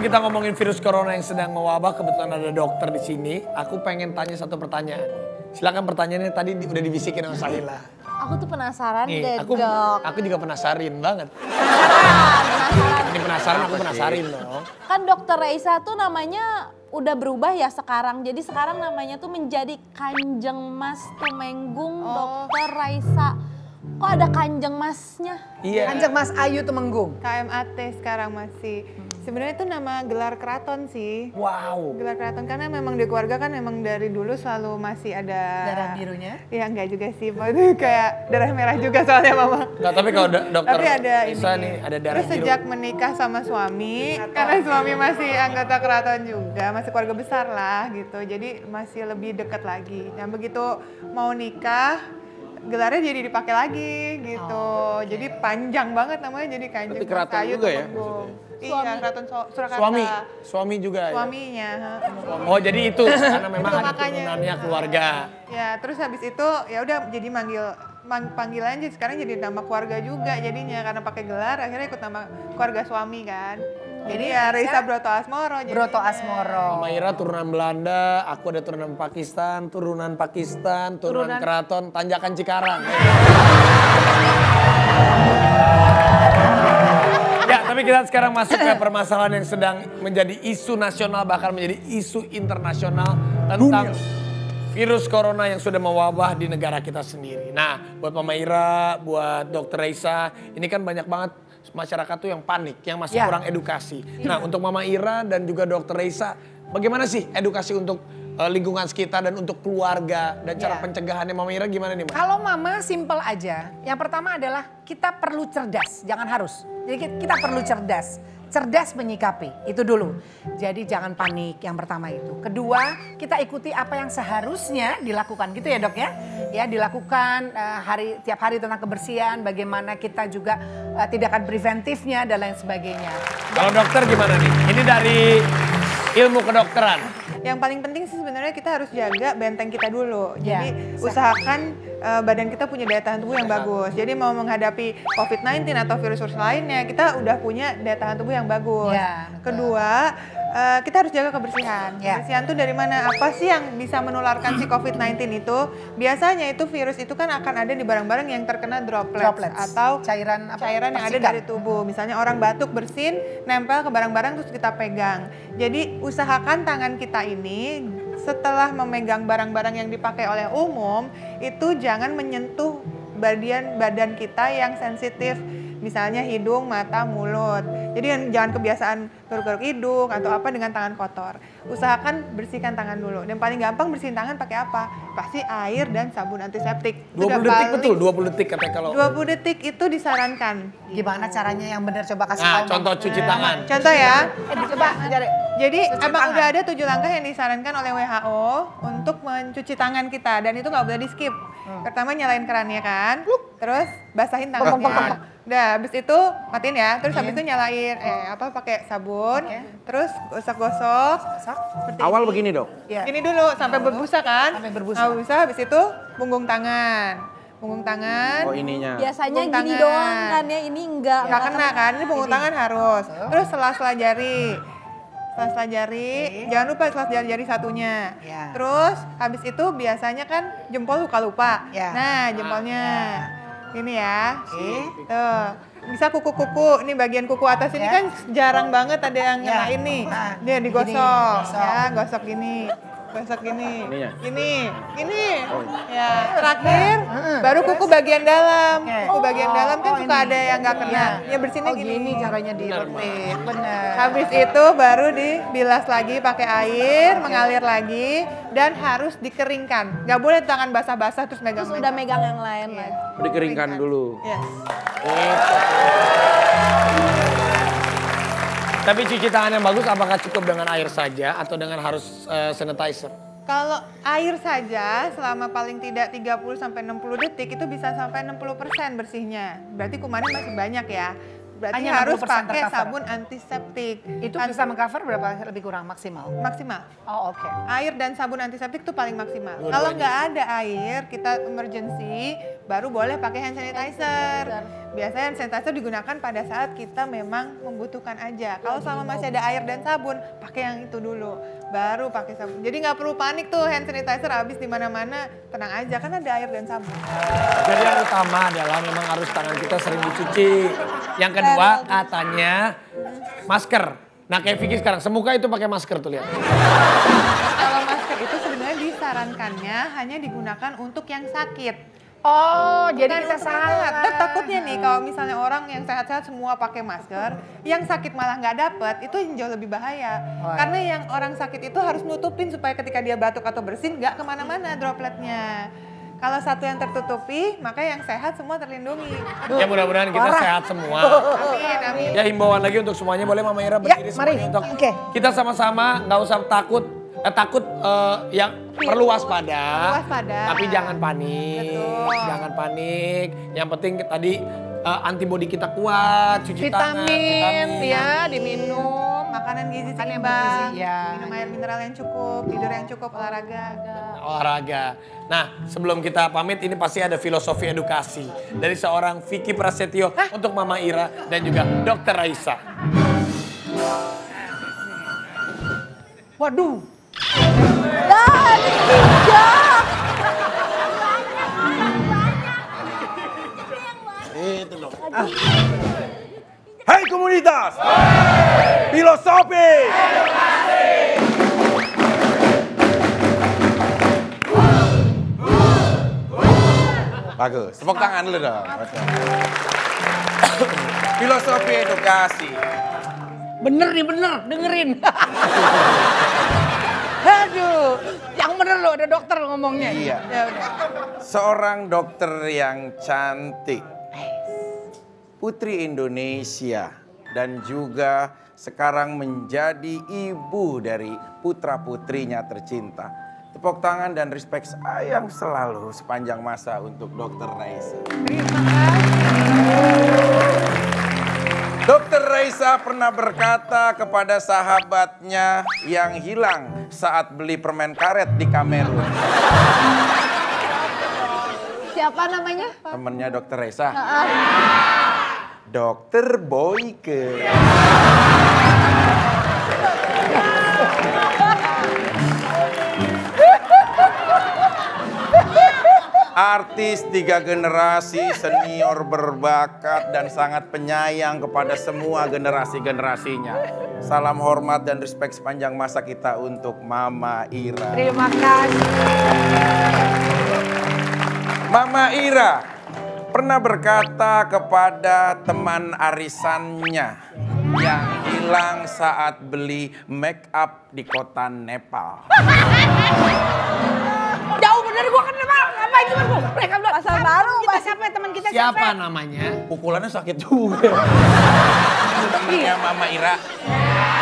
Sebelum kita ngomongin virus corona yang sedang mewabah, kebetulan ada dokter di sini. Aku pengen tanya satu pertanyaan. Silakan pertanyaannya tadi udah dibisikin sama Salila. Aku tuh penasaran deh, aku juga penasarin banget. Ini penasaran, aku penasarin dong. Kan dokter Raisa tuh namanya udah berubah ya sekarang. Jadi sekarang namanya tuh menjadi Kanjeng Mas Tumenggung Dokter Raisa. Kok ada Kanjeng Masnya? Iya. Kanjeng Mas Ayu Tumenggung. KMAT sekarang masih. Sebenarnya itu nama gelar keraton sih. Wow. Gelar keraton karena memang di keluarga kan memang dari dulu selalu masih ada darah birunya. Ya enggak juga sih, kayak darah merah juga soalnya mama. Enggak, tapi kalau dokter tapi ada Isa ini. Nih ada darah Terus biru. sejak menikah sama suami, karena suami masih anggota keraton juga, masih keluarga besar lah gitu. Jadi masih lebih dekat lagi. Dan begitu mau nikah, gelarnya jadi dipakai lagi gitu. Jadi panjang banget namanya, jadi Kanjeng Mas Ayu Tumenggung. Iya, Keraton Surakarta. Suami juga Suaminya. Ya? Oh, jadi itu karena memang ada turunannya keluarga. Ya, terus habis itu ya udah jadi panggilan aja, sekarang jadi nama keluarga juga jadinya karena pakai gelar akhirnya ikut nama keluarga suami kan. Jadi ya Raisa Broto Asmoro. Broto Asmoro. Mama Ira turunan Belanda, aku ada turunan Pakistan, turunan Keraton Tanjakan Cikarang. Ya, tapi kita sekarang masuk ke permasalahan yang sedang menjadi isu nasional, bahkan menjadi isu internasional tentang virus corona yang sudah mewabah di negara kita sendiri. Nah, buat Mama Ira, buat Dokter Raisa, ini kan banyak banget masyarakat tuh yang panik, yang masih kurang edukasi. Nah, untuk Mama Ira dan juga Dokter Raisa, bagaimana sih edukasi untuk lingkungan sekitar dan untuk keluarga dan cara pencegahannya? Mama Ira gimana nih, Mbak? Kalau Mama simpel aja. Yang pertama adalah kita perlu cerdas, jangan harus. Jadi kita perlu cerdas menyikapi, itu dulu. Jadi jangan panik, yang pertama itu. Kedua, kita ikuti apa yang seharusnya dilakukan, gitu ya Dok ya. Ya dilakukan tiap hari tentang kebersihan, bagaimana kita juga tindakan preventifnya dan lain sebagainya. Kalau dokter gimana nih? Ini dari ilmu kedokteran. Yang paling penting sih sebenarnya kita harus jaga benteng kita dulu. Jadi usahakan badan kita punya daya tahan tubuh yang bagus. Jadi mau menghadapi COVID-19 atau virus-virus lainnya, kita udah punya daya tahan tubuh yang bagus. Kedua, kita harus jaga kebersihan. Kebersihan tuh dari mana? Apa sih yang bisa menularkan si COVID-19 itu? Biasanya itu virus itu kan akan ada di barang-barang yang terkena droplets atau cairan yang ada dari tubuh. Misalnya orang batuk, bersin, nempel ke barang-barang terus kita pegang. Jadi usahakan tangan kita ini setelah memegang barang-barang yang dipakai oleh umum itu jangan menyentuh badan kita yang sensitif. Misalnya hidung, mata, mulut. Jadi jangan kebiasaan garuk-garuk hidung atau apa dengan tangan kotor. Usahakan bersihkan tangan dulu. Dan paling gampang bersihin tangan pakai apa? Pasti air dan sabun antiseptik. 20 detik betul, 20 detik katanya kalau. 20 detik itu disarankan. Gimana caranya yang benar, coba kasih tahu. Contoh cuci tangan. Contoh ya. Coba cari. Jadi emang udah ada 7 langkah yang disarankan oleh WHO untuk mencuci tangan kita. Dan itu nggak boleh di skip. Pertama nyalain kerannya kan. Terus basahin tangannya. Udah, habis itu matiin ya. Terus habis itu nyalain pakai sabun. Terus gosok-gosok. Awal begini, Dok. Ini dulu sampai berbusa kan? Sampai berbusa. Nah, berbusa habis itu punggung tangan. Punggung tangan. Oh, ininya. Biasanya gini doang kan ya, ini enggak. Nggak kena kan? Ini punggung tangan harus. Terus sela-sela jari. Sela-sela jari, jangan lupa sela-sela jari satunya. Terus habis itu biasanya kan jempol lupa-lupa. Nah, jempolnya. Ini ya. Tuh. Bisa kuku-kuku, ini bagian kuku atas ini kan jarang banget ada yang kena ini. Dia digosok, gosok gini. Gosok gini. Gini. Ya, terakhir baru kuku bagian dalam. Kuku bagian dalam kan suka ada yang nggak kena. Ya bersihinnya gini. Gini caranya diletik, benar. Habis itu baru dibilas lagi pakai air, mengalir lagi dan harus dikeringkan. Nggak boleh tangan basah-basah terus megang. Terus udah megang yang lain lagi. Dikeringkan dulu. Tapi cuci tangan yang bagus apakah cukup dengan air saja atau dengan harus sanitizer? Kalau air saja selama paling tidak 30-60 detik itu bisa sampai 60% bersihnya. Berarti kumannya masih banyak ya. Berarti Hanya harus 60% pakai tercover. sabun antiseptik. Itu bisa mengcover berapa lebih kurang maksimal? Maksimal. Oh, oke. Air dan sabun antiseptik itu paling maksimal. Kalau nggak ada air, kita emergency, baru boleh pakai hand sanitizer. Biasanya hand sanitizer digunakan pada saat kita memang membutuhkan aja. Kalau selama masih ada air dan sabun, pakai yang itu dulu. Baru pakai sabun. Jadi nggak perlu panik tuh hand sanitizer habis di mana-mana. Tenang aja, kan ada air dan sabun. Jadi yang utama adalah memang harus tangan kita sering dicuci. Yang kedua katanya masker. Nah kayak Vicky sekarang, semuka itu pakai masker tuh lihat. Kalau masker itu sebenarnya disarankannya hanya digunakan untuk yang sakit. Oh, jadi Bukan kita untuk salah. sehat. Dan takutnya nih kalau misalnya orang yang sehat-sehat semua pakai masker, yang sakit malah nggak dapet, itu yang jauh lebih bahaya. Karena yang orang sakit itu harus nutupin supaya ketika dia batuk atau bersin nggak kemana-mana dropletnya. Kalau satu yang tertutupi, maka yang sehat semua terlindungi. Ya mudah-mudahan kita sehat semua. Amin, amin. Ya himbauan lagi untuk semuanya, boleh Mama Ira berdiri mari. semuanya untuk Oke. kita sama-sama nggak usah takut yang perlu waspada, tapi jangan panik, jangan panik. Yang penting tadi antibodi kita kuat, cuci tangan, Vitamin ya diminum. Makanan gizi Kan yang seimbang, bergizi, ya. minum air mineral yang cukup, tidur yang cukup, olahraga. Nah, sebelum kita pamit ini pasti ada filosofi edukasi dari seorang Vicky Prasetyo untuk Mama Ira dan juga Dr. Raisa. Waduh. Dah, dijak. Itu dong. Hai komunitas! Filosofi! Bagus, tepuk tangan dulu dong. Filosofi edukasi. Bener nih, bener. Dengerin. Aduh, yang bener loh, ada dokter ngomongnya. Iya. Ya udah. Seorang dokter yang cantik. Putri Indonesia. Dan juga sekarang menjadi ibu dari putra-putrinya tercinta. Tepuk tangan dan respect sayang selalu sepanjang masa untuk Dr. Raisa. Dr. Raisa pernah berkata kepada sahabatnya yang hilang saat beli permen karet di Kamerun. Siapa namanya? Temennya Dr. Raisa. Dokter Boyke. Artis 3 generasi, senior berbakat dan sangat penyayang kepada semua generasi-generasinya. Salam hormat dan respect sepanjang masa kita untuk Mama Ira. Terima kasih. Mama Ira pernah berkata kepada teman arisannya yang hilang saat beli make up di kota Nepal. Jauh bener gua kan Nepal. Ngapain temen gua? Mereka bilang, Pasar baru, kita siapa? Teman kita Siapa namanya? Pukulannya sakit juga. Temennya Mama Ira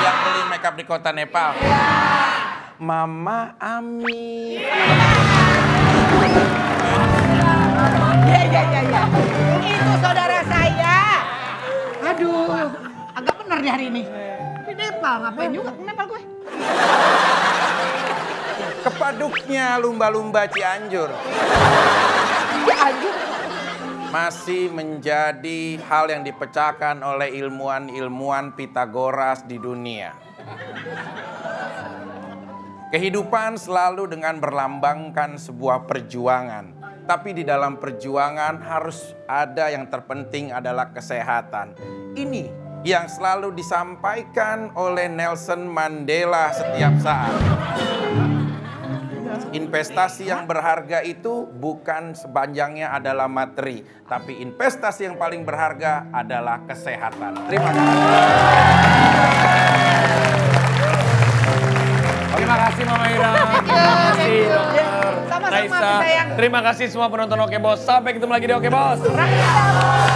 yang beli make up di kota Nepal. Mama Ami. Ya. Itu saudara saya. Aduh, agak bener di hari ini. Di Nepal, ngapain juga ke Nepal gue? Kepaduknya lumba-lumba Cianjur. Cianjur. Masih menjadi hal yang dipecahkan oleh ilmuwan-ilmuwan Pitagoras di dunia. Kehidupan selalu dengan berlambangkan sebuah perjuangan. Tapi di dalam perjuangan harus ada yang terpenting adalah kesehatan. Ini yang selalu disampaikan oleh Nelson Mandela setiap saat. Investasi yang berharga itu bukan sepanjangnya adalah materi, tapi investasi yang paling berharga adalah kesehatan. Terima kasih. Terima kasih Mama Ira. Terima kasih Dokter Sama-sama, Raisa. sayang. Terima kasih semua penonton Oke Bos. Sampai ketemu lagi di Oke Bos. Rakyat.